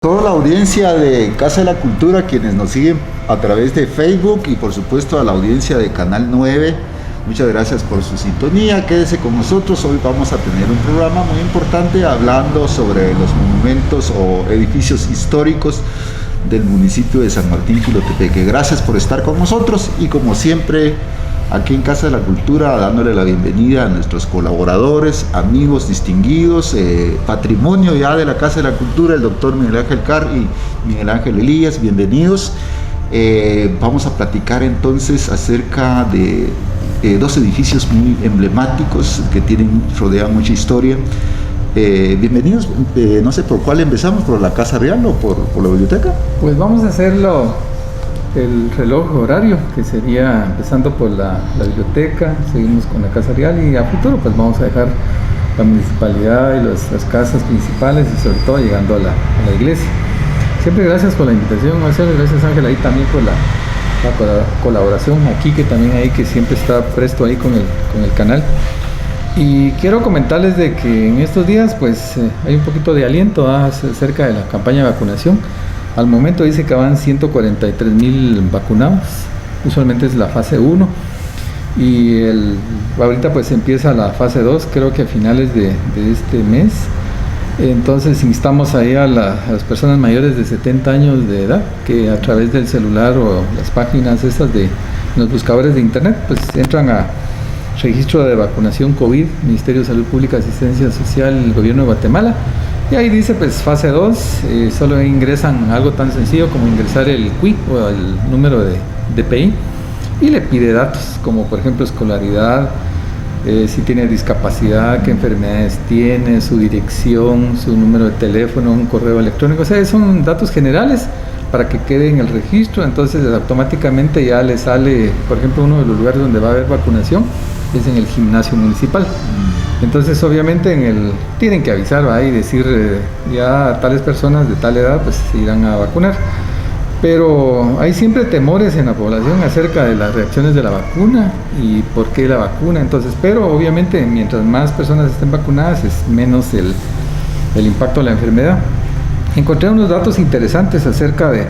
Toda la audiencia de Casa de la Cultura, quienes nos siguen a través de Facebook y por supuesto a la audiencia de Canal 9, muchas gracias por su sintonía, quédese con nosotros. Hoy vamos a tener un programa muy importante hablando sobre los monumentos o edificios históricos del municipio de San Martín Jilotepeque. Gracias por estar con nosotros y como siempre aquí en Casa de la Cultura dándole la bienvenida a nuestros colaboradores, amigos distinguidos, patrimonio ya de la Casa de la Cultura, el doctor Miguel Ángel Carr y Miguel Ángel Elías, bienvenidos. Vamos a platicar entonces acerca de dos edificios muy emblemáticos que rodean mucha historia. Bienvenidos, no sé por cuál empezamos, por la Casa Real o por la biblioteca. Pues vamos a hacerlo el reloj horario, que sería empezando por la biblioteca, seguimos con la Casa Real y a futuro pues vamos a dejar la municipalidad y las casas principales y sobre todo llegando a la iglesia. Siempre gracias por la invitación, Marcelo, gracias Ángel ahí también por la colaboración, aquí que también ahí que siempre está presto ahí con el canal. Y quiero comentarles de que en estos días pues hay un poquito de aliento acerca de la campaña de vacunación. Al momento dice que van 143,000 vacunados, usualmente es la fase 1 y ahorita pues empieza la fase 2, creo que a finales de este mes. Entonces instamos ahí a las personas mayores de 70 años de edad que a través del celular o las páginas estas de los buscadores de internet pues entran a registro de vacunación COVID, Ministerio de Salud Pública, Asistencia Social, el Gobierno de Guatemala. Y ahí dice pues fase 2, solo ingresan algo tan sencillo como ingresar el CUI o el número de DPI y le pide datos como por ejemplo escolaridad, si tiene discapacidad, qué enfermedades tiene, su dirección, su número de teléfono, un correo electrónico, o sea, son datos generales para que quede en el registro. Entonces automáticamente ya le sale, por ejemplo, uno de los lugares donde va a haber vacunación es en el gimnasio municipal. Entonces obviamente tienen que avisar y decir ya tales personas de tal edad pues se irán a vacunar, pero hay siempre temores en la población acerca de las reacciones de la vacuna y por qué la vacuna. Entonces, pero obviamente mientras más personas estén vacunadas es menos el impacto de la enfermedad. Encontré unos datos interesantes acerca de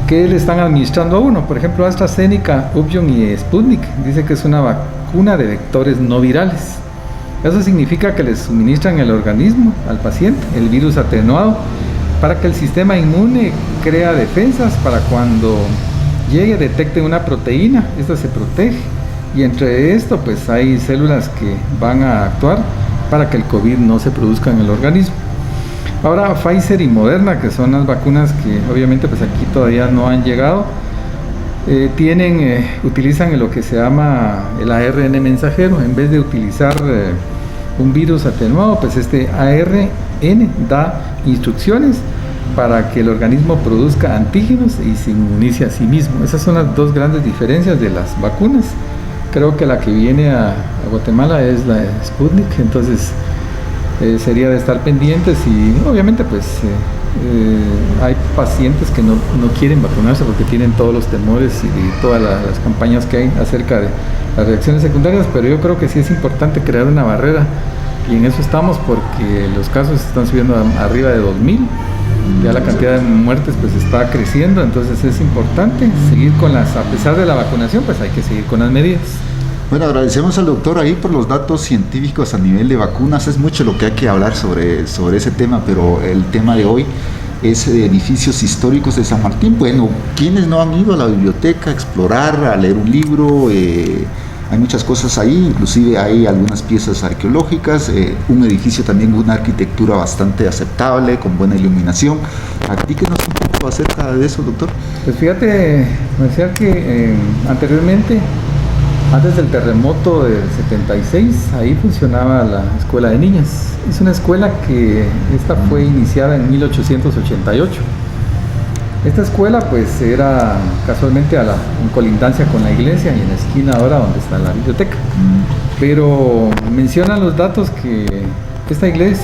qué le están administrando a uno. Por ejemplo, AstraZeneca, Upjohn y Sputnik dice que es una vacuna de vectores no virales. Eso significa que les suministran al organismo, al paciente, el virus atenuado para que el sistema inmune crea defensas para cuando llegue detecte una proteína, esta se protege y entre esto pues hay células que van a actuar para que el COVID no se produzca en el organismo. Ahora Pfizer y Moderna, que son las vacunas que obviamente pues aquí todavía no han llegado, utilizan lo que se llama el ARN mensajero. En vez de utilizar un virus atenuado, pues este ARN da instrucciones para que el organismo produzca antígenos y se inmunice a sí mismo. Esas son las dos grandes diferencias de las vacunas. Creo que la que viene a Guatemala es la Sputnik, entonces sería de estar pendientes y obviamente pues hay pacientes que no quieren vacunarse porque tienen todos los temores y todas las campañas que hay acerca de las reacciones secundarias, pero yo creo que sí es importante crear una barrera y en eso estamos porque los casos están subiendo arriba de 2,000, ya la cantidad de muertes pues está creciendo, entonces es importante seguir a pesar de la vacunación pues hay que seguir con las medidas. Bueno, agradecemos al doctor ahí por los datos científicos a nivel de vacunas. Es mucho lo que hay que hablar sobre ese tema, pero el tema de hoy es edificios históricos de San Martín. Bueno, ¿quiénes no han ido a la biblioteca a explorar, a leer un libro? Hay muchas cosas ahí, inclusive hay algunas piezas arqueológicas, un edificio también con una arquitectura bastante aceptable, con buena iluminación. Platíquenos un poco acerca de eso, doctor. Pues fíjate, Marcial, que anteriormente, antes del terremoto del 76, ahí funcionaba la escuela de niñas. Es una escuela que fue iniciada en 1888. Esta escuela pues era casualmente en colindancia con la iglesia y en la esquina ahora donde está la biblioteca. Pero mencionan los datos que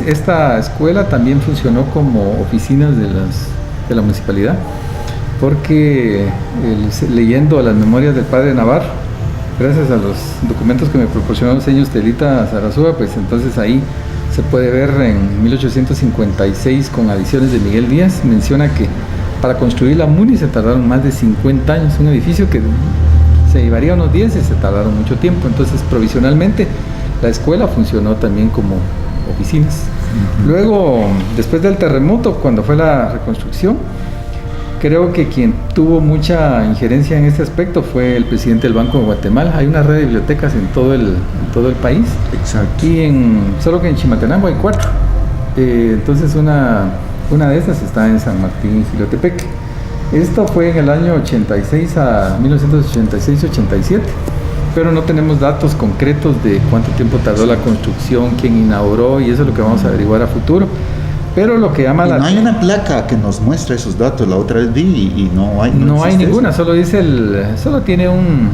esta escuela también funcionó como oficinas de la municipalidad, porque leyendo las memorias del padre Navarro, gracias a los documentos que me proporcionó el señor Estelita Zarazúa, pues entonces ahí se puede ver en 1856 con adiciones de Miguel Díaz, menciona que para construir la MUNI se tardaron más de 50 años, un edificio que se llevaría unos 10 y se tardaron mucho tiempo. Entonces, provisionalmente, la escuela funcionó también como oficinas. Luego, después del terremoto, cuando fue la reconstrucción, creo que quien tuvo mucha injerencia en este aspecto fue el presidente del Banco de Guatemala. Hay una red de bibliotecas en todo el país. Exacto. Y solo que en Chimaltenango hay 4. Entonces, una de estas está en San Martín, Jilotepec. Esto fue en el año 86 a 1986-87, pero no tenemos datos concretos de cuánto tiempo tardó la construcción, quién inauguró, y eso es lo que vamos a averiguar a futuro. Pero lo que llama no hay una placa que nos muestre esos datos. La otra vez vi y no hay. No hay ninguna, solo tiene un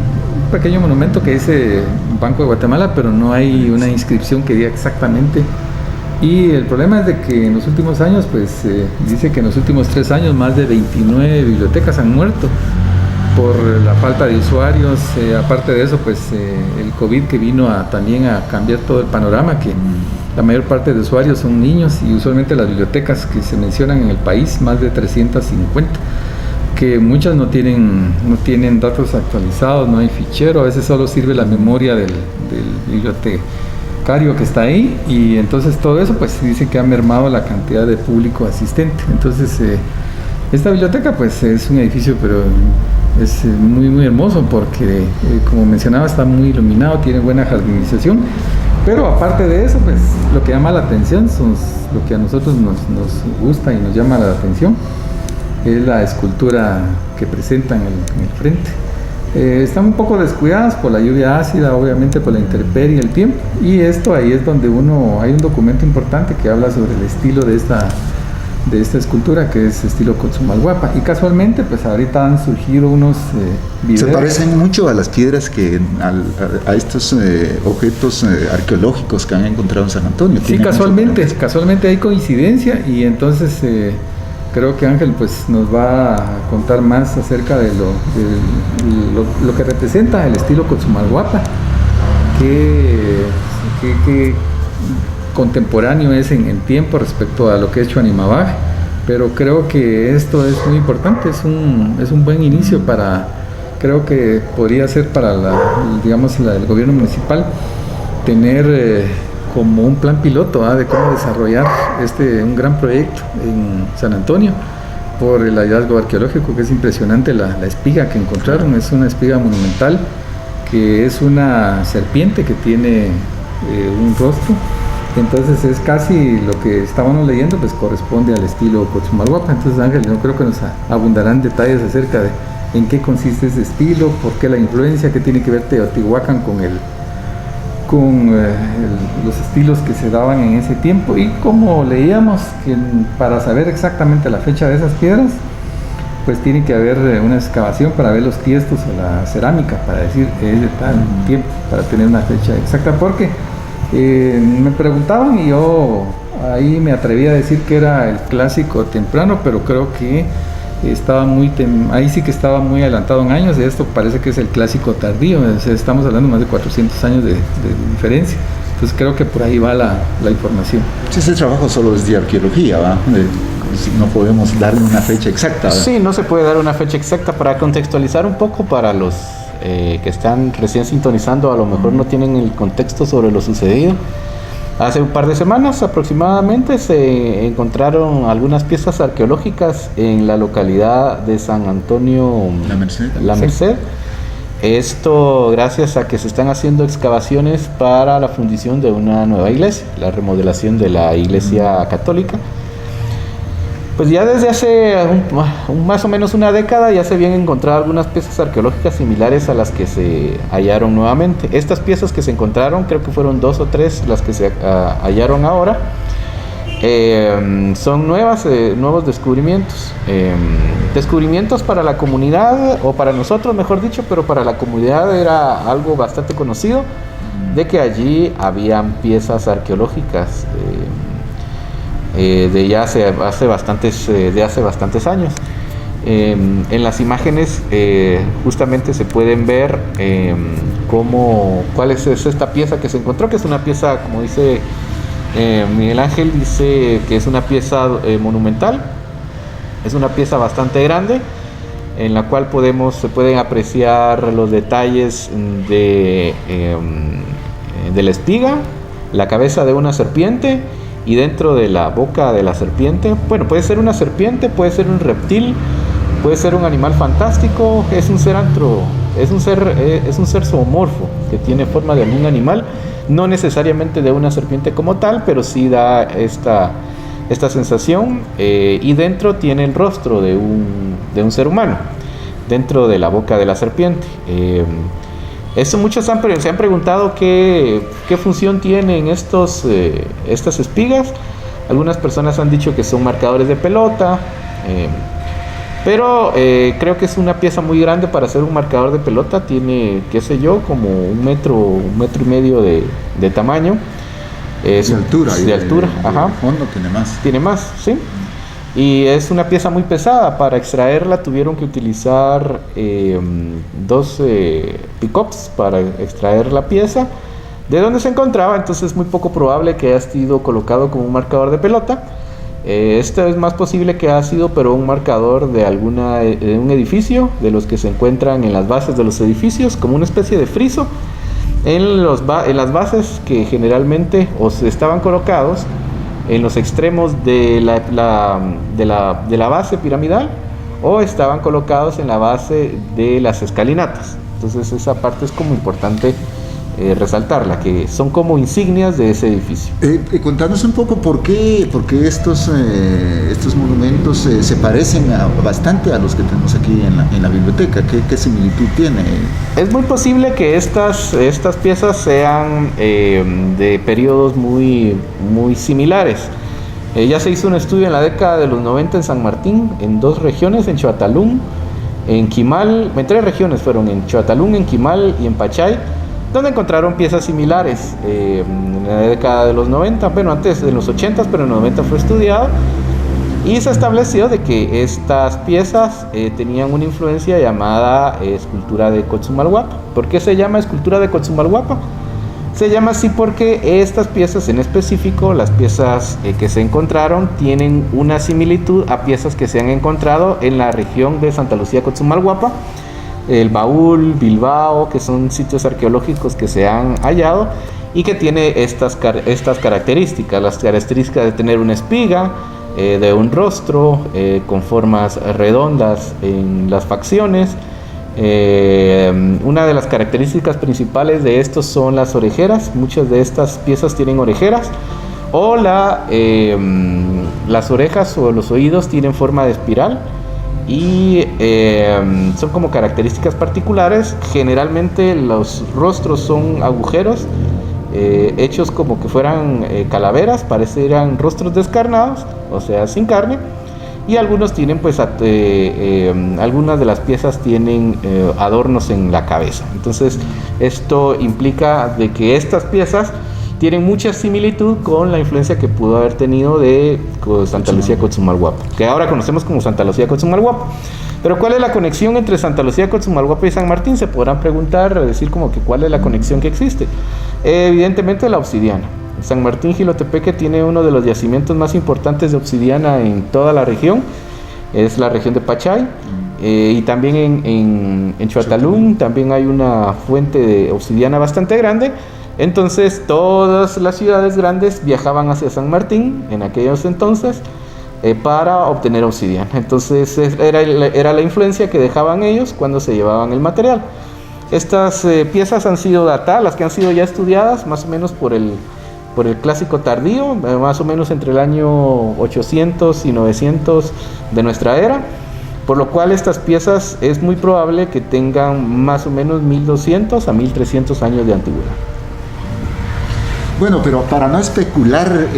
pequeño monumento que dice Banco de Guatemala, pero no hay una inscripción que diga exactamente. Y el problema es de que en los últimos años, pues dice que en los últimos 3 años más de 29 bibliotecas han muerto por la falta de usuarios. Aparte de eso, pues el COVID que vino también a cambiar todo el panorama, que la mayor parte de usuarios son niños, y usualmente las bibliotecas que se mencionan en el país, más de 350, que muchas no tienen datos actualizados, no hay fichero, a veces solo sirve la memoria del bibliotecario que está ahí, y entonces todo eso pues dicen que ha mermado la cantidad de público asistente. Entonces esta biblioteca pues es un edificio, pero es muy muy hermoso porque como mencionaba, está muy iluminado, tiene buena jardinización, pero aparte de eso, pues lo que llama la atención lo que a nosotros nos gusta y nos llama la atención es la escultura que presentan en el frente. Están un poco descuidadas por la lluvia ácida, obviamente por la intemperie y el tiempo, y ahí es donde hay un documento importante que habla sobre el estilo de esta escultura, que es estilo Cochumalguapa, y casualmente pues ahorita han surgido unos videos. Se parecen mucho a las piedras a estos objetos arqueológicos que han encontrado en San Antonio. Sí, casualmente hay coincidencia, y entonces creo que Ángel pues nos va a contar más acerca de lo que representa el estilo Cochumalguapa, que contemporáneo es en tiempo respecto a lo que es Chuanimabaj, pero creo que esto es muy importante, es un buen inicio creo que podría ser para el gobierno municipal tener como un plan piloto de cómo desarrollar un gran proyecto en San Antonio, por el hallazgo arqueológico, que es impresionante. La espiga que encontraron es una espiga monumental, que es una serpiente que tiene un rostro. Entonces es casi lo que estábamos leyendo, pues corresponde al estilo Cochumalguapa. Entonces Ángel, yo creo que nos abundarán detalles acerca de en qué consiste ese estilo, por qué la influencia, qué tiene que ver Teotihuacán con los estilos que se daban en ese tiempo, y como leíamos que para saber exactamente la fecha de esas piedras, pues tiene que haber una excavación para ver los tiestos o la cerámica, para decir es de tal tiempo, para tener una fecha exacta, porque me preguntaban y yo ahí me atreví a decir que era el clásico temprano, pero creo que ahí sí que estaba muy adelantado en años. Esto parece que es el clásico tardío, estamos hablando más de 400 años de diferencia. Entonces creo que por ahí va la información. Sí, ese trabajo solo es de arqueología, ¿va? No podemos darle una fecha exacta, ¿va? Sí, no se puede dar una fecha exacta. Para contextualizar un poco para los que están recién sintonizando, a lo mejor no tienen el contexto sobre lo sucedido. Hace un par de semanas aproximadamente se encontraron algunas piezas arqueológicas en la localidad de San Antonio La Merced. Esto gracias a que se están haciendo excavaciones para la fundición de una nueva iglesia, la remodelación de la iglesia católica. Pues ya desde hace más o menos una década ya se habían encontrado algunas piezas arqueológicas similares a las que se hallaron nuevamente. Estas piezas que se encontraron, creo que fueron 2 o 3 las que se hallaron ahora, son nuevos descubrimientos. Descubrimientos para la comunidad, o para nosotros mejor dicho, pero para la comunidad era algo bastante conocido, de que allí habían piezas arqueológicas de hace bastantes años. En las imágenes justamente se pueden ver cuál es esta pieza que se encontró, que es una pieza, como dice Miguel Ángel dice que es una pieza monumental, es una pieza bastante grande, en la cual se pueden apreciar los detalles de la espiga, la cabeza de una serpiente, y dentro de la boca de la serpiente, bueno, puede ser una serpiente, puede ser un reptil, puede ser un animal fantástico, es un ser zoomorfo que tiene forma de algún animal, no necesariamente de una serpiente como tal, pero sí da esta sensación, y dentro tiene el rostro de un ser humano dentro de la boca de la serpiente. Eso muchos se han preguntado qué función tienen estas espigas. Algunas personas han dicho que son marcadores de pelota, pero creo que es una pieza muy grande para ser un marcador de pelota. Tiene, qué sé yo, como un metro y medio de tamaño. De altura. De altura, ajá. El fondo tiene más. Tiene más, sí. Y es una pieza muy pesada. Para extraerla tuvieron que utilizar 2 pickups para extraer la pieza de donde se encontraba. Entonces es muy poco probable que haya sido colocado como un marcador de pelota. Esto es más posible que haya sido pero un marcador de un edificio, de los que se encuentran en las bases de los edificios, como una especie de friso en las bases, que generalmente estaban colocados en los extremos de la base piramidal, o estaban colocados en la base de las escalinatas. Entonces esa parte es como importante resaltarla, que son como insignias de ese edificio. Contanos un poco por qué estos monumentos se parecen bastante a los que tenemos aquí en la biblioteca. ¿Qué similitud tiene? Es muy posible que estas piezas sean de periodos muy, muy similares. Ya se hizo un estudio en la década de los 90 en San Martín, en 2 regiones, en Choatalún, en Quimal, en 3 regiones fueron, en Choatalún, en Quimal y en Pachay, donde encontraron piezas similares en la década de los 90, bueno, antes de los 80, pero en los 90 fue estudiado, y se estableció de que estas piezas tenían una influencia llamada escultura de Cotzumalguapa. ¿Por qué se llama escultura de Cotzumalguapa? Se llama así porque estas piezas en específico, las piezas que se encontraron, tienen una similitud a piezas que se han encontrado en la región de Santa Lucía, Cotzumalguapa, el Baúl, Bilbao, que son sitios arqueológicos que se han hallado y que tiene estas características, las características de tener una espiga, de un rostro con formas redondas en las facciones. Una de las características principales de estos son las orejeras. Muchas de estas piezas tienen orejeras, o las orejas o los oídos tienen forma de espiral, y son como características particulares. Generalmente los rostros son agujeros hechos como que fueran calaveras, parecieran rostros descarnados, o sea, sin carne. Y algunos tienen, pues, algunas de las piezas tienen adornos en la cabeza. Entonces, esto implica de que estas piezas tienen mucha similitud con la influencia que pudo haber tenido de Santa Lucía Cotzumalguapa, que ahora conocemos como Santa Lucía Cotzumalguapa. Pero ¿cuál es la conexión entre Santa Lucía Cotzumalguapa y San Martín? Se podrán preguntar, decir como que cuál es la conexión que existe. Evidentemente la obsidiana. San Martín Jilotepeque tiene uno de los yacimientos más importantes de obsidiana en toda la región, es la región de Pachay, y también en Choatalún también hay una fuente de obsidiana bastante grande. Entonces todas las ciudades grandes viajaban hacia San Martín en aquellos entonces para obtener obsidiana. Entonces era la influencia que dejaban ellos cuando se llevaban el material. Estas piezas han sido datadas, las que han sido ya estudiadas más o menos por el clásico tardío, más o menos entre el año 800 y 900 de nuestra era, por lo cual estas piezas es muy probable que tengan más o menos 1200 a 1300 años de antigüedad. Bueno, pero para no especular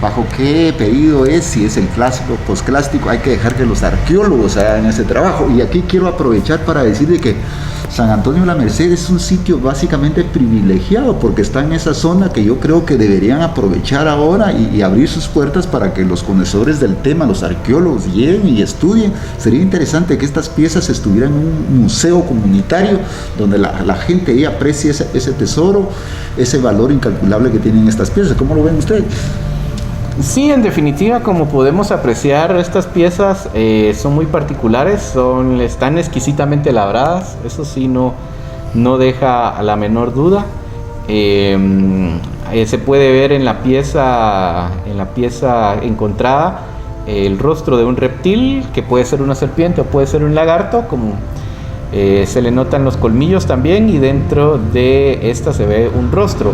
bajo qué periodo es, si es el clásico, posclásico, hay que dejar que los arqueólogos hagan ese trabajo. Y aquí quiero aprovechar para decir de que San Antonio de la Merced es un sitio básicamente privilegiado porque está en esa zona que yo creo que deberían aprovechar ahora y abrir sus puertas para que los conocedores del tema, los arqueólogos, lleguen y estudien. Sería interesante que estas piezas estuvieran en un museo comunitario donde la gente ahí aprecie ese tesoro, ese valor incalculable que tienen estas piezas. ¿Cómo lo ven ustedes? Sí, en definitiva, como podemos apreciar, estas piezas son muy particulares, están exquisitamente labradas, eso sí, no deja la menor duda. Se puede ver en la pieza encontrada el rostro de un reptil, que puede ser una serpiente o puede ser un lagarto, como se le notan los colmillos también, y dentro de esta se ve un rostro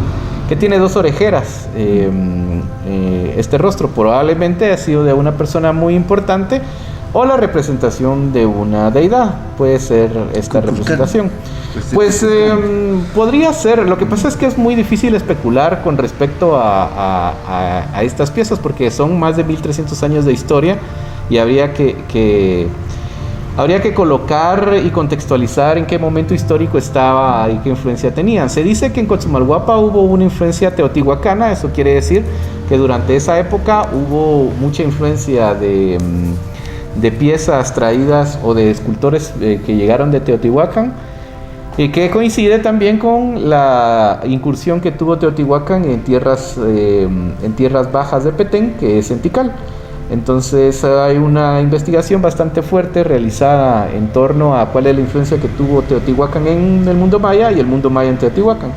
que tiene 2 orejeras. Este rostro probablemente ha sido de una persona muy importante o la representación de una deidad. Puede ser esta representación. Pues podría ser. Lo que pasa es que es muy difícil especular con respecto a estas piezas porque son más de 1300 años de historia y habría que colocar y contextualizar en qué momento histórico estaba y qué influencia tenían. Se dice que en Cochumalguapa hubo una influencia teotihuacana, eso quiere decir que durante esa época hubo mucha influencia de piezas traídas o de escultores que llegaron de Teotihuacán, y que coincide también con la incursión que tuvo Teotihuacán en tierras bajas de Petén, que es en Tikal. Entonces hay una investigación bastante fuerte realizada en torno a cuál es la influencia que tuvo Teotihuacán en el mundo maya y el mundo maya en Teotihuacán.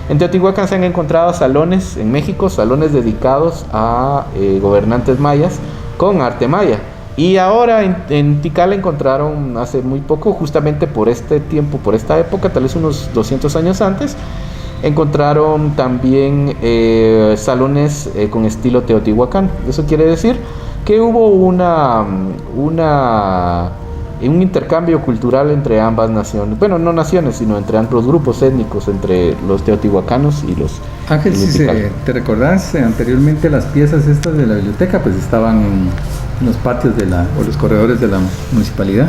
En Teotihuacán se han encontrado salones en México, salones dedicados a gobernantes mayas con arte maya. Y ahora en Tikal encontraron hace muy poco, justamente por este tiempo, por esta época, tal vez unos 200 años antes, encontraron también salones con estilo Teotihuacán. Eso quiere decir que hubo un intercambio cultural entre ambas naciones, bueno, no naciones, sino entre ambos grupos étnicos, entre los teotihuacanos y los... Ángel, si te recordás, anteriormente las piezas estas de la biblioteca pues estaban en los patios o los corredores de la municipalidad.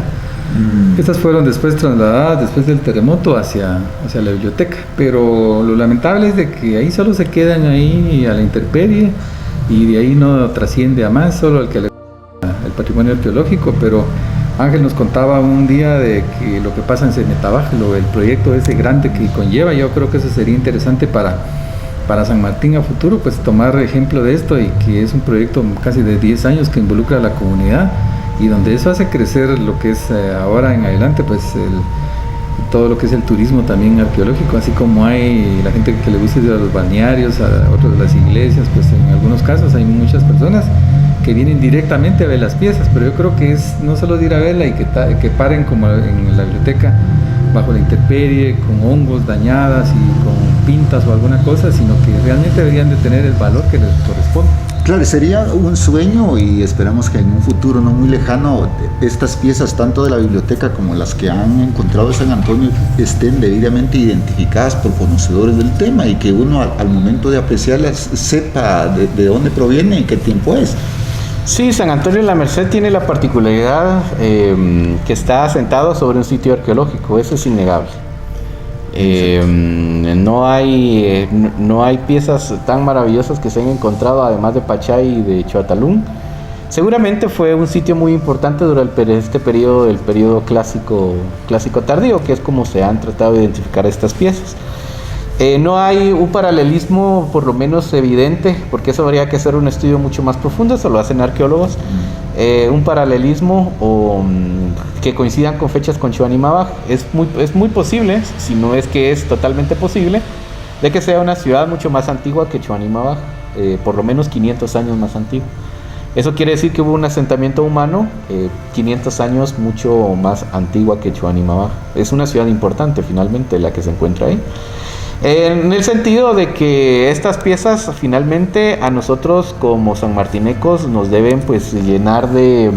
Estas fueron después trasladadas, después del terremoto, hacia la biblioteca, pero lo lamentable es de que ahí solo se quedan ahí a la intemperie y de ahí no trasciende a más, solo el patrimonio arqueológico. Pero Ángel nos contaba un día de que lo que pasa en Cenetabaj, el proyecto ese grande que conlleva. Yo creo que eso sería interesante para San Martín a futuro, pues tomar ejemplo de esto, y que es un proyecto casi de 10 años que involucra a la comunidad y donde eso hace crecer lo que es ahora en adelante, pues todo lo que es el turismo también arqueológico, así como hay la gente que le gusta ir a los balnearios, a otros de las iglesias, pues en algunos casos hay muchas personas que vienen directamente a ver las piezas, pero yo creo que es no solo de ir a verla y que paren como en la biblioteca bajo la intemperie, con hongos dañadas y con pintas o alguna cosa, sino que realmente deberían de tener el valor que les corresponde. Claro, sería un sueño, y esperamos que en un futuro no muy lejano estas piezas, tanto de la biblioteca como las que han encontrado en San Antonio, estén debidamente identificadas por conocedores del tema, y que uno al momento de apreciarlas sepa de dónde proviene y qué tiempo es. Sí, San Antonio de la Merced tiene la particularidad que está asentado sobre un sitio arqueológico, eso es innegable. No hay piezas tan maravillosas que se han encontrado, además de Pachay y de Choatalún. Seguramente fue un sitio muy importante durante este periodo, el periodo clásico tardío, que es como se han tratado de identificar estas piezas. No hay un paralelismo, por lo menos evidente, porque eso habría que hacer un estudio mucho más profundo, eso lo hacen arqueólogos, un paralelismo que coincidan con fechas con Chuanimabaj. Es muy posible, si no es que es totalmente posible, de que sea una ciudad mucho más antigua que Chuanimabaj, por lo menos 500 años más antigua. Eso quiere decir que hubo un asentamiento humano 500 años mucho más antigua que Chuanimabaj. Es una ciudad importante finalmente la que se encuentra ahí. En el sentido de que estas piezas finalmente a nosotros como sanmartinecos nos deben pues llenar de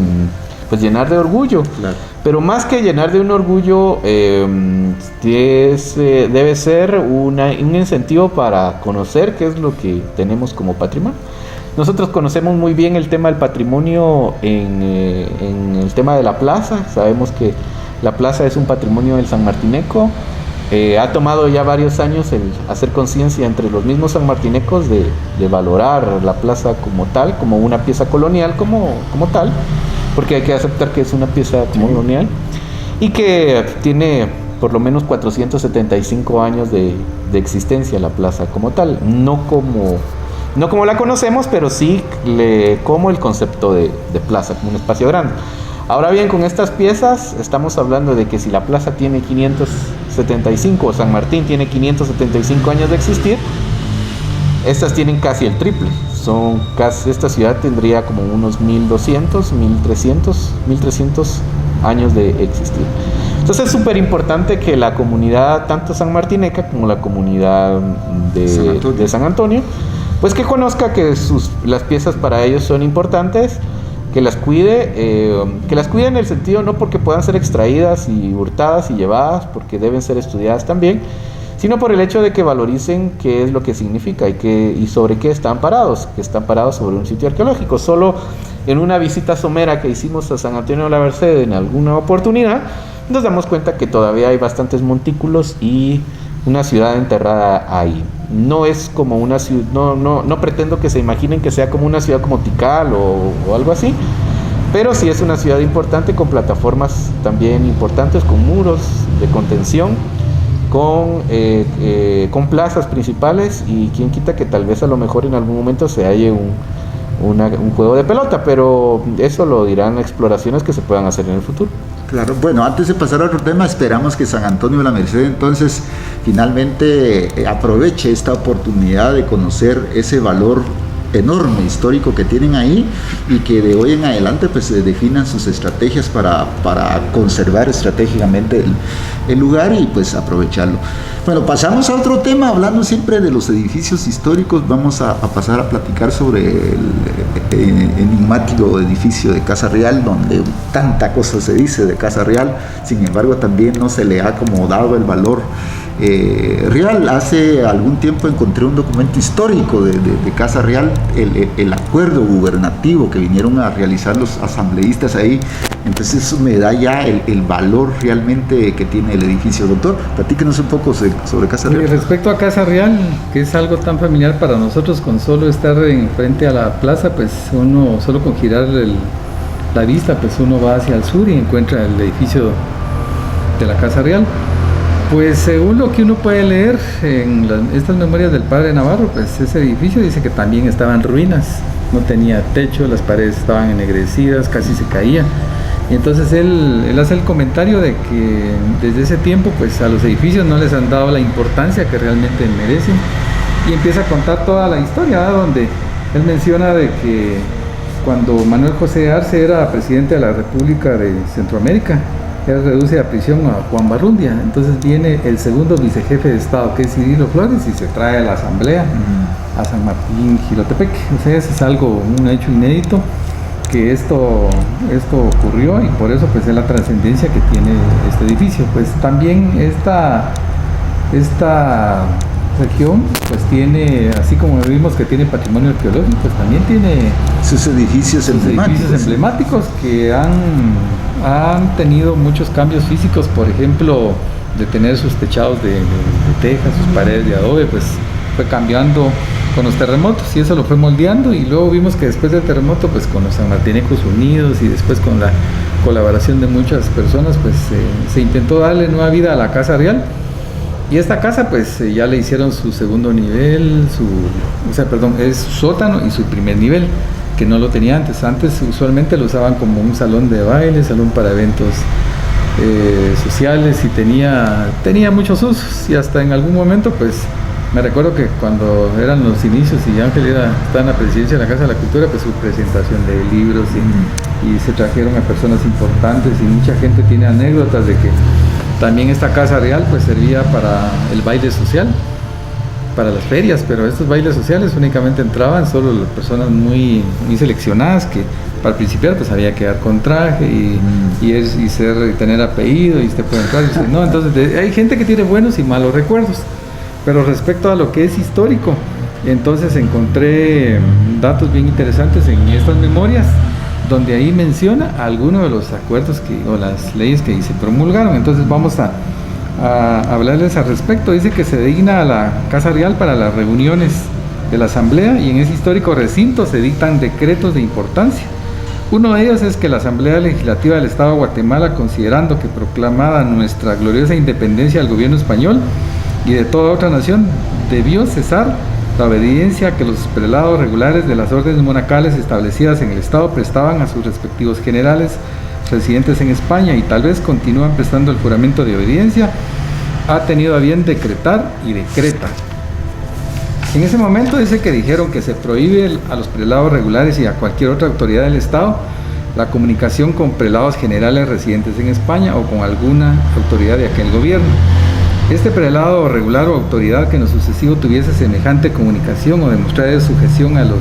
orgullo. Claro. Pero más que llenar de un orgullo, debe ser un incentivo para conocer qué es lo que tenemos como patrimonio. Nosotros conocemos muy bien el tema del patrimonio en el tema de la plaza. Sabemos que La plaza es un patrimonio del sanmartineco. Ha tomado ya varios años el hacer conciencia entre los mismos sanmartinecos de valorar la plaza como tal, como una pieza colonial como tal, porque hay que aceptar que es una pieza colonial y que tiene por lo menos 475 años de existencia la plaza como tal, no como la conocemos, pero sí como el concepto de plaza, como un espacio grande. Ahora bien, con estas piezas estamos hablando de que si la plaza tiene 575 o San Martín tiene 575 años de existir, estas tienen casi el triple. Esta ciudad tendría como unos 1200, 1300 años de existir. Entonces es súper importante que la comunidad, tanto sanmartineca como la comunidad de San Antonio, pues que conozca que las piezas para ellos son importantes, que las cuide en el sentido no porque puedan ser extraídas y hurtadas y llevadas, porque deben ser estudiadas también, sino por el hecho de que valoricen qué es lo que significa y sobre qué están parados, que están parados sobre un sitio arqueológico. Solo en una visita somera que hicimos a San Antonio de la Merced en alguna oportunidad, nos damos cuenta que todavía hay bastantes montículos y una ciudad enterrada ahí. No es como una ciudad, no pretendo que se imaginen que sea como una ciudad como Tikal o algo así, pero sí es una ciudad importante con plataformas también importantes, con muros de contención, con plazas principales, y quien quita que tal vez a lo mejor en algún momento se halle un juego de pelota, pero eso lo dirán exploraciones que se puedan hacer en el futuro. Claro, bueno, antes de pasar a otro tema, esperamos que San Antonio de la Merced entonces finalmente aproveche esta oportunidad de conocer ese valor enorme histórico que tienen ahí, y que de hoy en adelante pues se definan sus estrategias para conservar estratégicamente el lugar y pues aprovecharlo. Bueno, pasamos a otro tema, hablando siempre de los edificios históricos. Vamos a pasar a platicar sobre el enigmático edificio de Casa Real, donde tanta cosa se dice de Casa Real, sin embargo también no se le ha como dado el valor real. Hace algún tiempo encontré un documento histórico de Casa Real, el acuerdo gubernativo que vinieron a realizar los asambleístas ahí. Entonces eso me da ya el valor realmente que tiene el edificio. Doctor, platíquenos un poco sobre Casa Real. Respecto a Casa Real, que es algo tan familiar para nosotros, con solo estar frente a la plaza, pues uno, solo con girar la vista, pues uno va hacia el sur y encuentra el edificio de la Casa Real. Pues según lo que uno puede leer en estas memorias del padre Navarro, pues ese edificio dice que también estaba en ruinas, no tenía techo, las paredes estaban ennegrecidas, casi se caía. Y entonces él hace el comentario de que desde ese tiempo pues a los edificios no les han dado la importancia que realmente merecen, y empieza a contar toda la historia, donde él menciona de que cuando Manuel José Arce era presidente de la República de Centroamérica, él reduce a prisión a Juan Barrundia. Entonces viene el segundo vicejefe de Estado, que es Cirilo Flores, y se trae a la asamblea a San Martín, Jilotepeque. O sea, ese es un hecho inédito, que esto ocurrió, y por eso pues es la trascendencia que tiene este edificio. Pues también esta región pues tiene, así como vimos que tiene patrimonio arqueológico, pues también tiene sus edificios emblemáticos que han tenido muchos cambios físicos. Por ejemplo, de tener sus techados de teja, sus paredes de adobe, pues fue cambiando con los terremotos, y eso lo fue moldeando. Y luego vimos que después del terremoto, pues con los sanmartinecos unidos y después con la colaboración de muchas personas, pues se intentó darle nueva vida a la Casa Real. Y esta casa pues ya le hicieron su segundo nivel, es su sótano y su primer nivel, que no lo tenía antes. Antes usualmente lo usaban como un salón de baile, salón para eventos sociales, y tenía muchos usos. Y hasta en algún momento pues me recuerdo que cuando eran los inicios y Ángel estaba en la presidencia de la Casa de la Cultura, pues su presentación de libros y se trajeron a personas importantes, y mucha gente tiene anécdotas de que también esta Casa Real pues servía para el baile social, para las ferias, pero estos bailes sociales únicamente entraban solo las personas muy, muy seleccionadas, que para principiar pues había que dar con traje y tener apellido, y usted puede entrar, y no. Entonces hay gente que tiene buenos y malos recuerdos. Pero respecto a lo que es histórico, entonces encontré datos bien interesantes en estas memorias, donde ahí menciona algunos de los acuerdos o las leyes que se promulgaron. Entonces vamos a hablarles al respecto. Dice que se designa a la Casa Real para las reuniones de la Asamblea, y en ese histórico recinto se dictan decretos de importancia. Uno de ellos es que la Asamblea Legislativa del Estado de Guatemala, considerando que proclamada nuestra gloriosa independencia del gobierno español y de toda otra nación, debió cesar la obediencia que los prelados regulares de las órdenes monacales establecidas en el Estado prestaban a sus respectivos generales residentes en España, y tal vez continúan prestando el juramento de obediencia, ha tenido a bien decretar y decreta. En ese momento dice que dijeron que se prohíbe a los prelados regulares y a cualquier otra autoridad del Estado la comunicación con prelados generales residentes en España o con alguna autoridad de aquel gobierno. Este prelado regular o autoridad que en lo sucesivo tuviese semejante comunicación o demostrara sujeción a los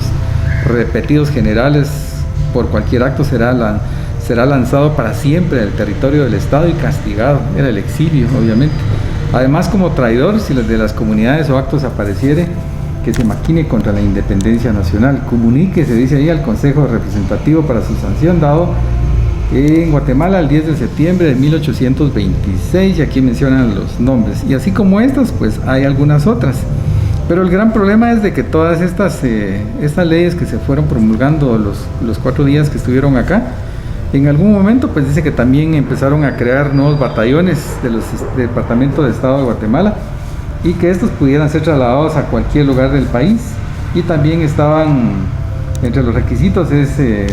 repetidos generales por cualquier acto será lanzado para siempre del territorio del Estado y castigado. Era el exilio, obviamente. Además, como traidor, si de las comunidades o actos apareciere que se maquine contra la independencia nacional, comunique, se dice ahí, al Consejo Representativo para su sanción, dado en Guatemala el 10 de septiembre de 1826, y aquí mencionan los nombres. Y así como estas, pues hay algunas otras. Pero el gran problema es de que todas estas leyes que se fueron promulgando los 4 días que estuvieron acá, en algún momento pues dice que también empezaron a crear nuevos batallones de los departamentos de Estado de Guatemala, y que estos pudieran ser trasladados a cualquier lugar del país. Y también estaban entre los requisitos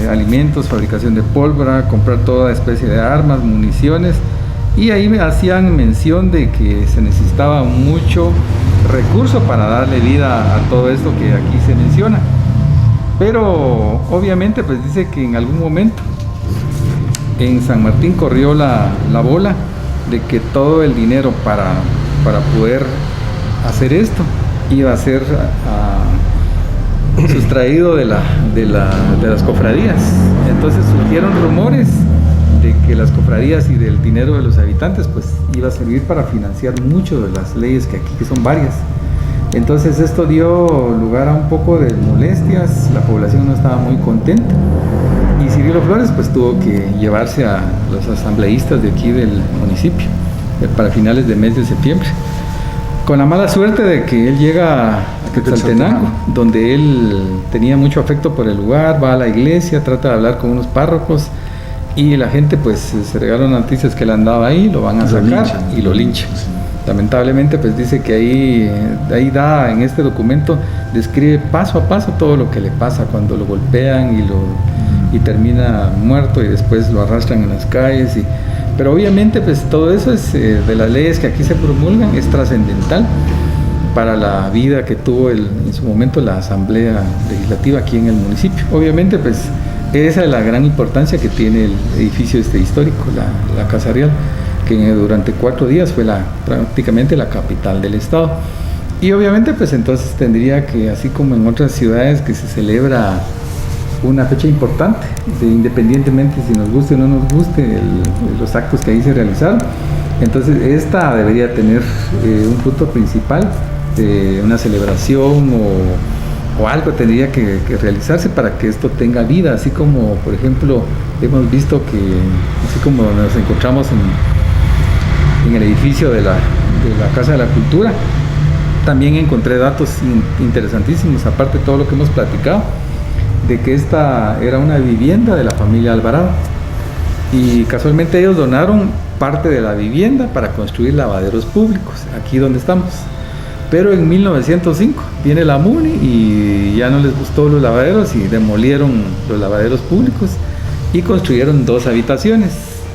alimentos, fabricación de pólvora, comprar toda especie de armas, municiones, y ahí me hacían mención de que se necesitaba mucho recurso para darle vida a todo esto que aquí se menciona. Pero obviamente pues dice que en algún momento en San Martín corrió la bola de que todo el dinero para poder hacer esto iba a ser sustraído de las cofradías. Entonces surgieron rumores de que las cofradías y del dinero de los habitantes pues iba a servir para financiar mucho de las leyes que aquí, que son varias. Entonces esto dio lugar a un poco de molestias, la población no estaba muy contenta, y Cirilo Flores pues tuvo que llevarse a los asambleístas de aquí del municipio para finales del mes de septiembre, con la mala suerte de que él llega a Quetzaltenango, donde él tenía mucho afecto por el lugar, va a la iglesia, trata de hablar con unos párrocos, y la gente pues se regalan noticias que él andaba ahí, lo van a sacar y lo linchan. Lamentablemente pues dice que ahí da, en este documento describe paso a paso todo lo que le pasa cuando lo golpean y termina muerto, y después lo arrastran en las calles. Pero obviamente pues todo eso es de las leyes que aquí se promulgan, es trascendental para la vida que tuvo en su momento la Asamblea Legislativa aquí en el municipio. Obviamente pues esa es la gran importancia que tiene el edificio histórico, la Casa Real, que durante 4 días fue prácticamente la capital del estado. Y obviamente pues entonces tendría que, así como en otras ciudades que se celebra una fecha importante, independientemente si nos guste o no nos guste los actos que ahí se realizaron, entonces esta debería tener un punto principal, una celebración o algo tendría que realizarse para que esto tenga vida, así como por ejemplo hemos visto que, así como nos encontramos en el edificio de la Casa de la Cultura, también encontré datos interesantísimos, aparte de todo lo que hemos platicado, de que esta era una vivienda de la familia Alvarado, y casualmente ellos donaron parte de la vivienda para construir lavaderos públicos aquí donde estamos. Pero en 1905 viene la MUNI y ya no les gustó los lavaderos y demolieron los lavaderos públicos y construyeron 2 habitaciones,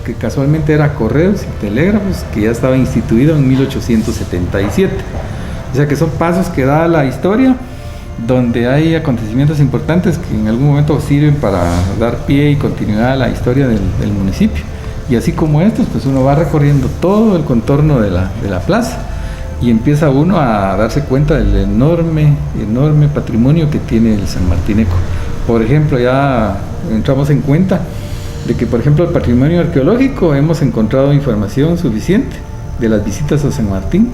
que casualmente era correos y telégrafos, que ya estaba instituido en 1877. O sea que son pasos que da la historia, donde hay acontecimientos importantes que en algún momento sirven para dar pie y continuidad a la historia del municipio. Y así como estos, pues uno va recorriendo todo el contorno de la plaza y empieza uno a darse cuenta del enorme patrimonio que tiene el sanmartineco. Por ejemplo, ya entramos en cuenta de que, por ejemplo, el patrimonio arqueológico, hemos encontrado información suficiente de las visitas a San Martín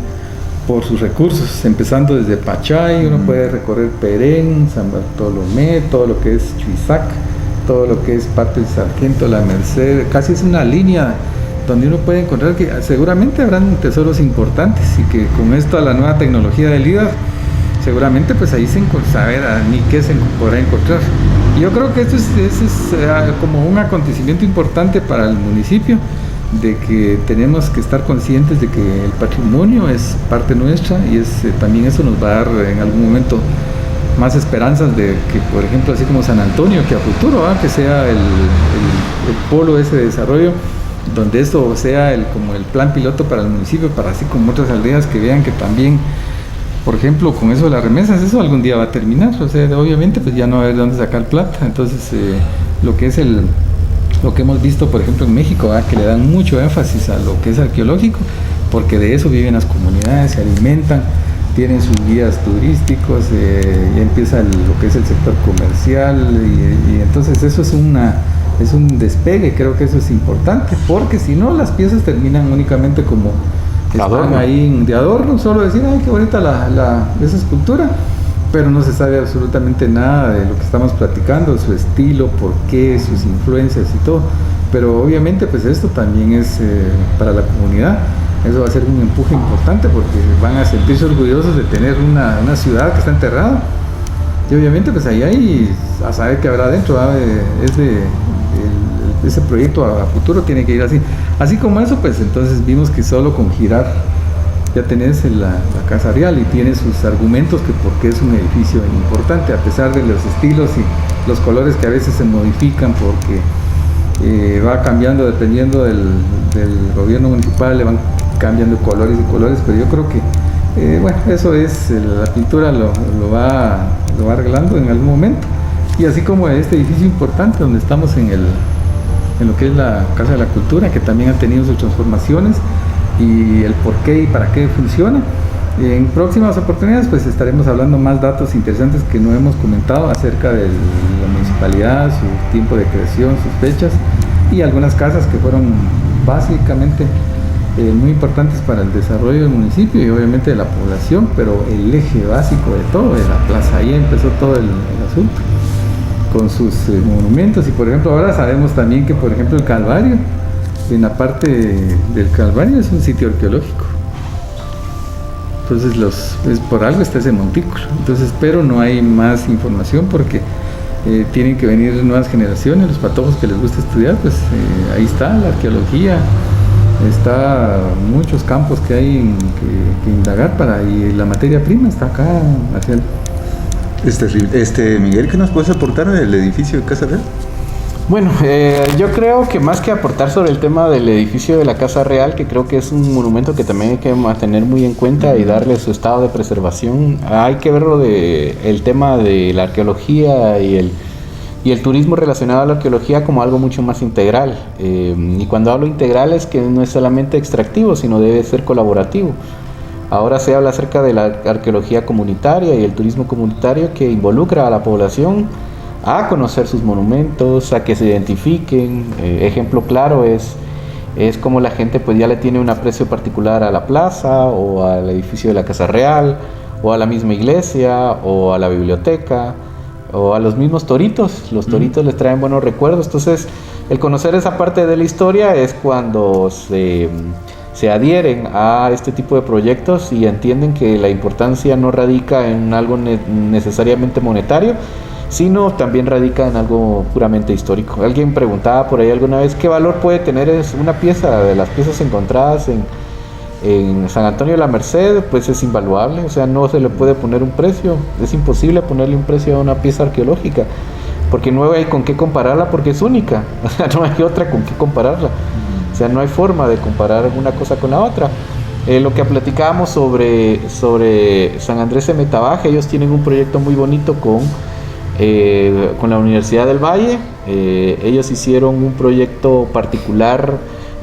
por sus recursos, empezando desde Pachay, uno puede recorrer Perén, San Bartolomé, todo lo que es Chuizac, todo lo que es parte del Sargento, la Merced, casi es una línea donde uno puede encontrar que seguramente habrán tesoros importantes y que con esto a la nueva tecnología del IDAR, seguramente pues ahí se sabrá ni qué se podrá encontrar. Yo creo que esto es como un acontecimiento importante para el municipio, de que tenemos que estar conscientes de que el patrimonio es parte nuestra y también eso nos va a dar en algún momento más esperanzas de que, por ejemplo, así como San Antonio, que a futuro que sea el polo ese de desarrollo, donde esto sea como el plan piloto para el municipio, para así como otras aldeas que vean que también, por ejemplo, con eso de las remesas, eso algún día va a terminar, o sea, obviamente pues ya no va a haber de dónde sacar plata. Entonces lo que hemos visto, por ejemplo, en México, que le dan mucho énfasis a lo que es arqueológico, porque de eso viven las comunidades, se alimentan, tienen sus guías turísticos, y empieza lo que es el sector comercial, y entonces eso es un despegue. Creo que eso es importante, porque si no las piezas terminan únicamente como están ahí de adorno, solo decir, ay, qué bonita esa escultura, pero no se sabe absolutamente nada de lo que estamos platicando, su estilo, por qué, sus influencias y todo. Pero obviamente pues esto también es para la comunidad, eso va a ser un empuje importante, porque van a sentirse orgullosos de tener una ciudad que está enterrada, y obviamente pues ahí hay a saber qué habrá dentro. Ese proyecto a futuro tiene que ir así como eso. Pues entonces vimos que solo con girar ya tenés la Casa Real y tiene sus argumentos que por qué es un edificio importante, a pesar de los estilos y los colores que a veces se modifican porque va cambiando dependiendo del gobierno municipal, le van cambiando colores y colores, pero yo creo que bueno, eso es, la pintura lo va arreglando en algún momento. Y así como este edificio importante donde estamos en lo que es la Casa de la Cultura, que también ha tenido sus transformaciones y el por qué y para qué funciona. En próximas oportunidades pues estaremos hablando más datos interesantes que no hemos comentado acerca de la municipalidad, su tiempo de creación, sus fechas y algunas casas que fueron básicamente muy importantes para el desarrollo del municipio y obviamente de la población, pero el eje básico de todo es la plaza. Ahí empezó todo el asunto con sus monumentos. Y por ejemplo ahora sabemos también que por ejemplo el Calvario, en la parte del Calvario, es un sitio arqueológico. Entonces por algo está ese montículo. Entonces, pero no hay más información porque tienen que venir nuevas generaciones, los patojos que les gusta estudiar, pues ahí está la arqueología, está muchos campos que hay que indagar y la materia prima está acá, Marcial. Es terrible. Miguel, ¿qué nos puedes aportar del edificio de Casa Real? Bueno, yo creo que más que aportar sobre el tema del edificio de la Casa Real, que creo que es un monumento que también hay que tener muy en cuenta y darle su estado de preservación, hay que verlo el tema de la arqueología y el turismo relacionado a la arqueología como algo mucho más integral. Y cuando hablo integral es que no es solamente extractivo, sino debe ser colaborativo. Ahora se habla acerca de la arqueología comunitaria y el turismo comunitario que involucra a la población a conocer sus monumentos, a que se identifiquen. Ejemplo claro es como la gente pues ya le tiene un aprecio particular a la plaza o al edificio de la Casa Real o a la misma iglesia o a la biblioteca o a los mismos toritos. Los toritos les traen buenos recuerdos. Entonces el conocer esa parte de la historia es cuando se adhieren a este tipo de proyectos y entienden que la importancia no radica en algo necesariamente monetario, sino también radica en algo puramente histórico. Alguien preguntaba por ahí alguna vez qué valor puede tener una pieza. De las piezas encontradas en San Antonio de la Merced, pues es invaluable, o sea, no se le puede poner un precio, es imposible ponerle un precio a una pieza arqueológica, porque no hay con qué compararla, porque es única, o sea, no hay otra con qué compararla, o sea, no hay forma de comparar una cosa con la otra. Lo que platicábamos sobre San Andrés de Metabaja, ellos tienen un proyecto muy bonito con la Universidad del Valle. Ellos hicieron un proyecto particular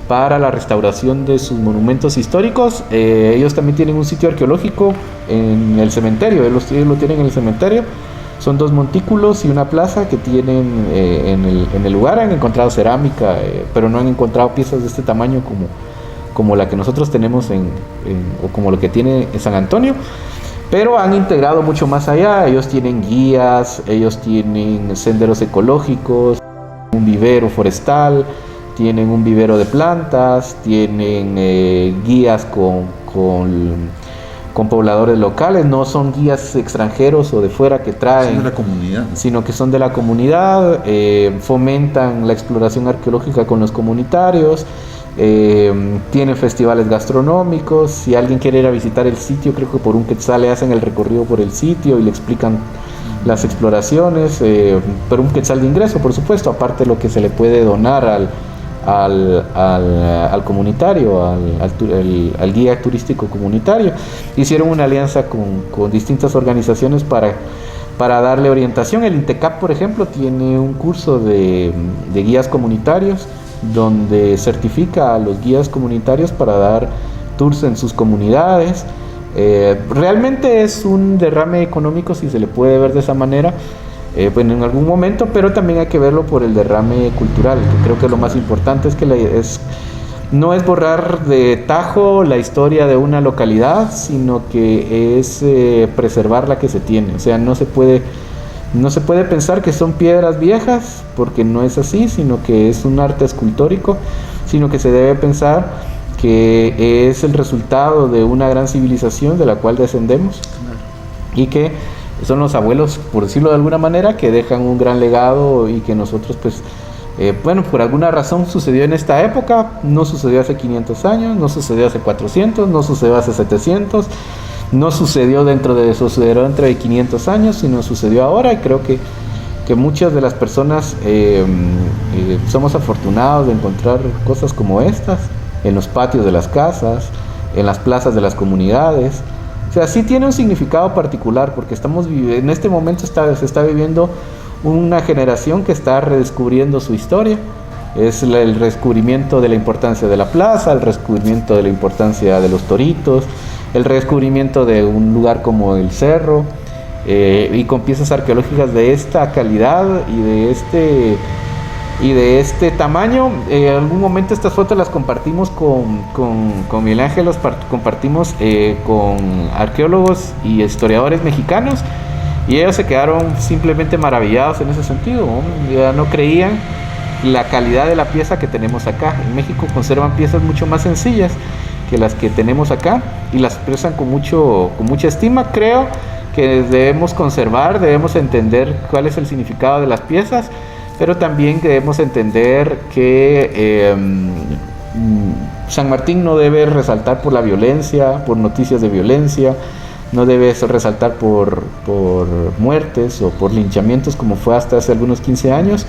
para la restauración de sus monumentos históricos. Ellos también tienen un sitio arqueológico en el cementerio, ellos lo tienen en el cementerio. Son 2 montículos y una plaza que tienen en el lugar. Han encontrado cerámica, pero no han encontrado piezas de este tamaño como la que nosotros tenemos o como lo que tiene San Antonio. Pero han integrado mucho más allá. Ellos tienen guías, ellos tienen senderos ecológicos, un vivero forestal, tienen un vivero de plantas, tienen guías con pobladores locales, no son guías extranjeros o de fuera que traen, son de la comunidad, sino que son de la comunidad, fomentan la exploración arqueológica con los comunitarios, tienen festivales gastronómicos. Si alguien quiere ir a visitar el sitio, creo que por un quetzal le hacen el recorrido por el sitio y le explican las exploraciones, pero un quetzal de ingreso, por supuesto, aparte de lo que se le puede donar al comunitario, al guía turístico comunitario. Hicieron una alianza con distintas organizaciones para darle orientación. El INTECAP, por ejemplo, tiene un curso de guías comunitarios donde certifica a los guías comunitarios para dar tours en sus comunidades. Realmente es un derrame económico, si se le puede ver de esa manera, bueno, en algún momento, pero también hay que verlo por el derrame cultural, que creo que lo más importante es que no es borrar de tajo la historia de una localidad, sino que es preservar la que se tiene. O sea, no se puede pensar que son piedras viejas, porque no es así, sino que es un arte escultórico, sino que se debe pensar que es el resultado de una gran civilización de la cual descendemos, y que son los abuelos, por decirlo de alguna manera, que dejan un gran legado y que nosotros, pues, bueno, por alguna razón sucedió en esta época, no sucedió hace 500 años, no sucedió hace 400, no sucedió hace 700, no sucedió dentro de 500 años, sino sucedió ahora. Y creo que muchas de las personas somos afortunados de encontrar cosas como estas en los patios de las casas, en las plazas de las comunidades. O sea, sí tiene un significado particular, porque en este momento se está viviendo una generación que está redescubriendo su historia. Es el redescubrimiento de la importancia de la plaza, el redescubrimiento de la importancia de los toritos, el redescubrimiento de un lugar como el cerro, y con piezas arqueológicas de esta calidad y de este tamaño. En algún momento estas fotos las compartimos con Miguel Ángel, compartimos con arqueólogos y historiadores mexicanos, y ellos se quedaron simplemente maravillados en ese sentido, ¿no? Ya no creían la calidad de la pieza que tenemos acá. En México conservan piezas mucho más sencillas que las que tenemos acá y las expresan con mucha estima. Creo que debemos conservar, debemos entender cuál es el significado de las piezas, pero también debemos entender que San Martín no debe resaltar por la violencia, por noticias de violencia, no debe resaltar por muertes o por linchamientos como fue hasta hace algunos 15 años,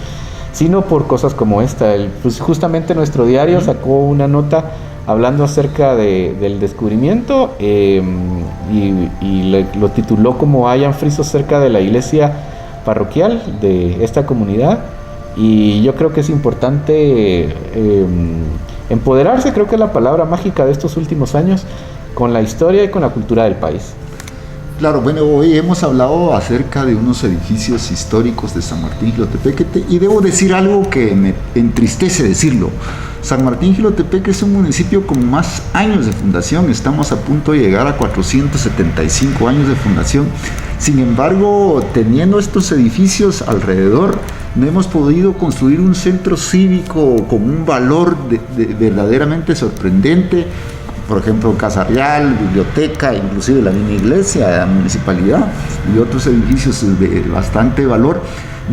sino por cosas como esta. Pues justamente nuestro diario sacó una nota hablando acerca del descubrimiento, y lo tituló como "Hayan frisos cerca de la iglesia parroquial de esta comunidad", y yo creo que es importante empoderarse, creo que es la palabra mágica de estos últimos años, con la historia y con la cultura del país. Claro, bueno, hoy hemos hablado acerca de unos edificios históricos de San Martín Jilotepeque, y debo decir algo que me entristece decirlo. San Martín Jilotepeque es un municipio con más años de fundación, estamos a punto de llegar a 475 años de fundación. Sin embargo, teniendo estos edificios alrededor, no hemos podido construir un centro cívico con un valor verdaderamente sorprendente. Por ejemplo, Casa Real, biblioteca, inclusive la misma iglesia de la municipalidad y otros edificios de bastante valor.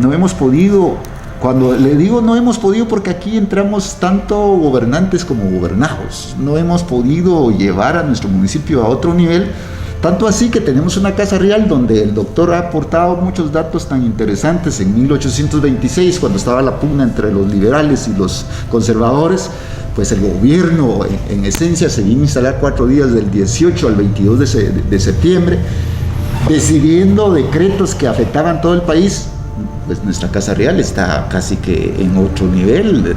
No hemos podido, cuando le digo no hemos podido, porque aquí entramos tanto gobernantes como gobernados, no hemos podido llevar a nuestro municipio a otro nivel, tanto así que tenemos una Casa Real donde el doctor ha aportado muchos datos tan interesantes. En 1826, cuando estaba la pugna entre los liberales y los conservadores, pues el gobierno en esencia se vino a instalar 4 días del 18 al 22 de septiembre, decidiendo decretos que afectaban todo el país. Pues nuestra Casa Real está casi que en otro nivel,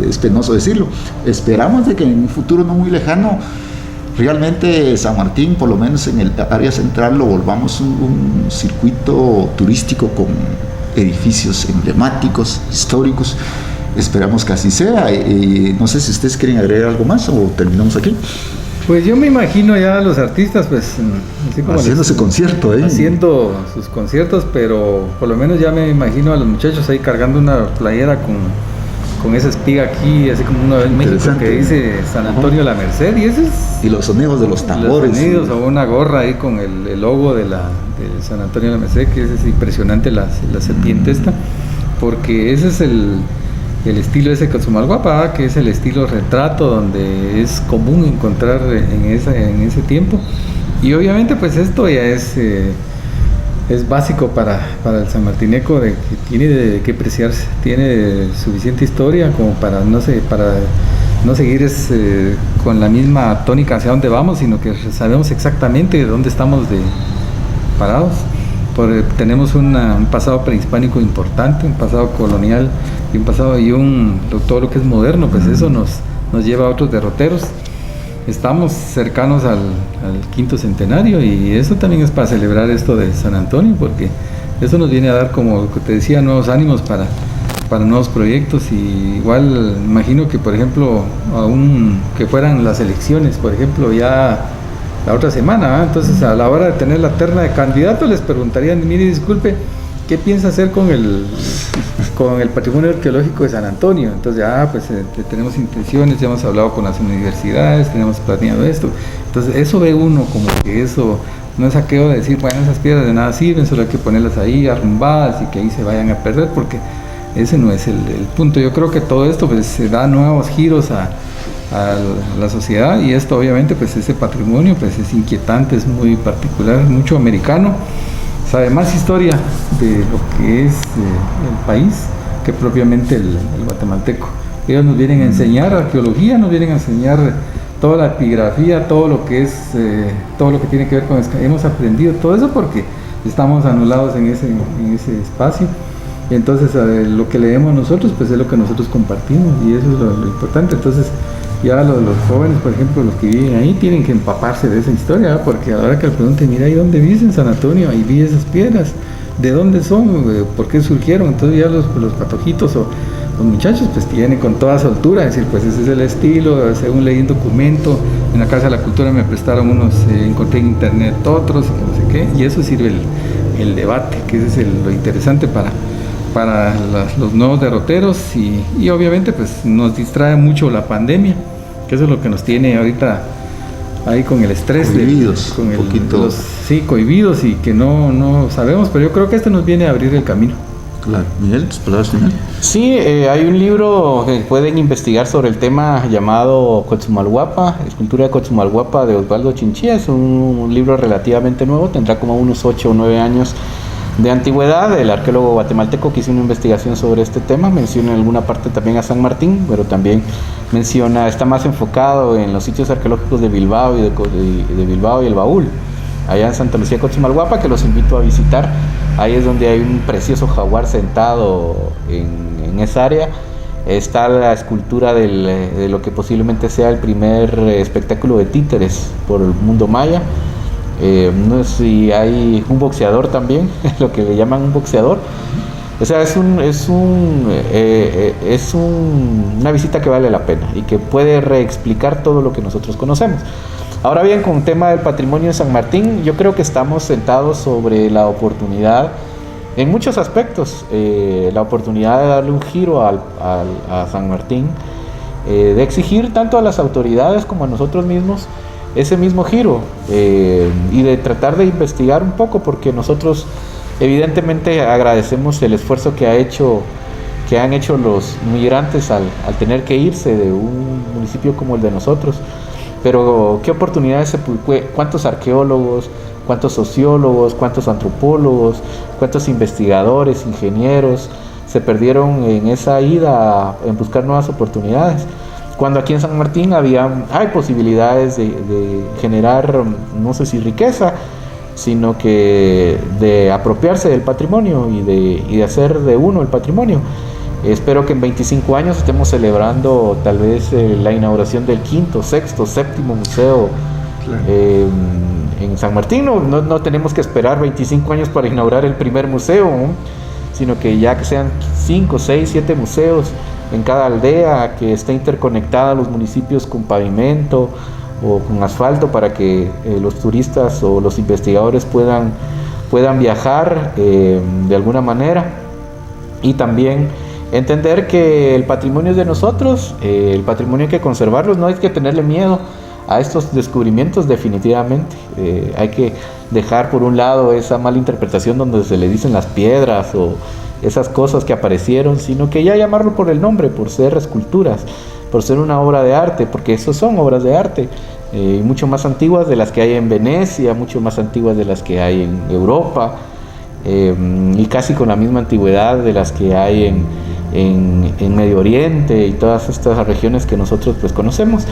es penoso decirlo. Esperamos de que en un futuro no muy lejano realmente San Martín, por lo menos en el área central, lo volvamos un circuito turístico con edificios emblemáticos, históricos. Esperamos que así sea. No sé si ustedes quieren agregar algo más o terminamos aquí. Pues yo me imagino ya a los artistas, pues, así como haciendo ese concierto, haciendo sus conciertos, pero por lo menos ya me imagino a los muchachos ahí cargando una playera con esa espiga aquí, así como uno en México que dice San Antonio La Merced, y ese es... Y los sonidos de los tambores. Los sonidos, o una gorra ahí con el logo de San Antonio La Merced, que es impresionante la serpiente esta, porque ese es el estilo ese Cochumalguapa, que es el estilo retrato, donde es común encontrar en ese tiempo. Y obviamente pues esto ya es básico para el sanmartineco, de que tiene que apreciarse, tiene suficiente historia como para no seguir con la misma tónica hacia dónde vamos, sino que sabemos exactamente de dónde estamos parados. Tenemos un pasado prehispánico importante, un pasado colonial y todo lo que es moderno, pues eso nos lleva a otros derroteros. Estamos cercanos al 5º centenario, y eso también es para celebrar esto de San Antonio, porque eso nos viene a dar, como te decía, nuevos ánimos para nuevos proyectos. Y igual imagino que, por ejemplo, que fueran las elecciones, por ejemplo, ya la otra semana, ¿eh? Entonces a la hora de tener la terna de candidatos les preguntarían: mire, disculpe, ¿qué piensa hacer con el patrimonio arqueológico de San Antonio? Entonces ya pues tenemos intenciones, ya hemos hablado con las universidades, tenemos planeado esto. Entonces eso ve uno como que eso no es saqueo de decir, bueno, esas piedras de nada sirven, solo hay que ponerlas ahí arrumbadas y que ahí se vayan a perder, porque ese no es el punto. Yo creo que todo esto pues se da nuevos giros a la sociedad, y esto obviamente pues ese patrimonio pues es inquietante, es muy particular, mucho americano, sabe más historia de lo que es el país que propiamente el guatemalteco. Ellos nos vienen a enseñar arqueología, nos vienen a enseñar toda la epigrafía, todo lo que tiene que ver con hemos aprendido todo eso porque estamos anulados en ese espacio. Y entonces lo que leemos nosotros pues es lo que nosotros compartimos, y eso es lo importante. Entonces ya los jóvenes, por ejemplo, los que viven ahí, tienen que empaparse de esa historia, porque a la hora que le pregunten, mira, ¿y dónde vives en San Antonio? Ahí vi esas piedras, ¿de dónde son? ¿Por qué surgieron? Entonces ya los patojitos o los muchachos pues tienen con toda soltura, decir, pues ese es el estilo, según leí un documento, en la Casa de la Cultura me prestaron unos, encontré en internet otros, y no sé qué, y eso sirve el debate, que ese es lo interesante para los nuevos derroteros, y obviamente pues nos distrae mucho la pandemia, que eso es lo que nos tiene ahorita ahí con el estrés, cohibidos, cohibidos, y que no sabemos, pero yo creo que esto nos viene a abrir el camino. Claro. Miguel, tus palabras finales. Sí, hay un libro que pueden investigar sobre el tema llamado Cochumalguapa, Escultura de Cochumalguapa, de Osvaldo Chinchilla. Es un libro relativamente nuevo, tendrá como unos 8 o 9 años de antigüedad. El arqueólogo guatemalteco que hizo una investigación sobre este tema menciona en alguna parte también a San Martín, pero también está más enfocado en los sitios arqueológicos de Bilbao y de Bilbao y el Baúl, allá en Santa Lucía, Cochumalguapa, que los invito a visitar. Ahí es donde hay un precioso jaguar sentado en esa área. Está la escultura de lo que posiblemente sea el primer espectáculo de títeres por el mundo maya. No sé si hay un boxeador también, lo que le llaman un boxeador. O sea, es una visita que vale la pena y que puede reexplicar todo lo que nosotros conocemos. Ahora bien, con el tema del patrimonio de San Martín, yo creo que estamos sentados sobre la oportunidad, en muchos aspectos, la oportunidad de darle un giro a San Martín, de exigir tanto a las autoridades como a nosotros mismos ese mismo giro, y de tratar de investigar un poco, porque nosotros evidentemente agradecemos el esfuerzo que han hecho los migrantes al tener que irse de un municipio como el de nosotros. Pero qué oportunidades cuántos arqueólogos, cuántos sociólogos, cuántos antropólogos, cuántos investigadores, ingenieros se perdieron en esa ida en buscar nuevas oportunidades, cuando aquí en San Martín hay posibilidades de generar, no sé si riqueza, sino que de apropiarse del patrimonio y de hacer de uno el patrimonio. Espero que en 25 años estemos celebrando tal vez la inauguración del 5º, 6º, 7º museo, claro, en San Martín. No tenemos que esperar 25 años para inaugurar el primer museo, ¿no? Sino que ya que sean 5, 6, 7 museos en cada aldea, que esté interconectada a los municipios con pavimento, o con asfalto para que los turistas o los investigadores puedan viajar de alguna manera. Y también entender que el patrimonio es de nosotros, el patrimonio hay que conservarlo, no hay que tenerle miedo a estos descubrimientos definitivamente. Hay que dejar por un lado esa mala interpretación donde se le dicen las piedras o esas cosas que aparecieron, sino que ya llamarlo por el nombre, por ser esculturas, por ser una obra de arte, porque esos son obras de arte, mucho más antiguas de las que hay en Venecia, mucho más antiguas de las que hay en Europa, y casi con la misma antigüedad de las que hay en Medio Oriente y todas estas regiones que nosotros pues conocemos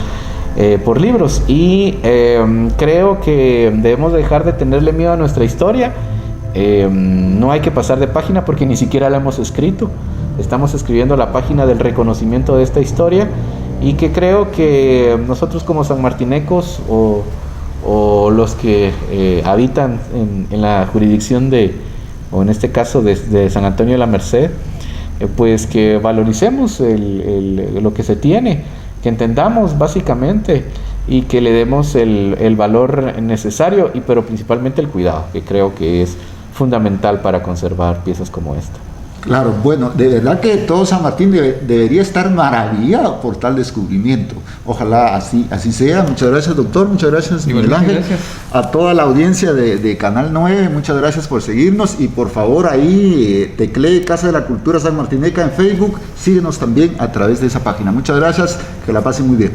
por libros. Y creo que debemos dejar de tenerle miedo a nuestra historia. No hay que pasar de página porque ni siquiera la hemos escrito. Estamos escribiendo la página del reconocimiento de esta historia, y que creo que nosotros como sanmartinecos o los que habitan en la jurisdicción o en este caso de San Antonio de la Merced, pues que valoricemos lo que se tiene, que entendamos básicamente y que le demos el valor necesario, pero principalmente el cuidado, que creo que es fundamental para conservar piezas como esta. Claro, bueno, de verdad que todo San Martín debería estar maravillado por tal descubrimiento. Ojalá así sea. Muchas gracias, doctor. Muchas gracias, Miguel Ángel. Gracias. A toda la audiencia de Canal 9, muchas gracias por seguirnos. Y por favor, ahí teclee Casa de la Cultura Sanmartineca en Facebook. Síguenos también a través de esa página. Muchas gracias. Que la pasen muy bien.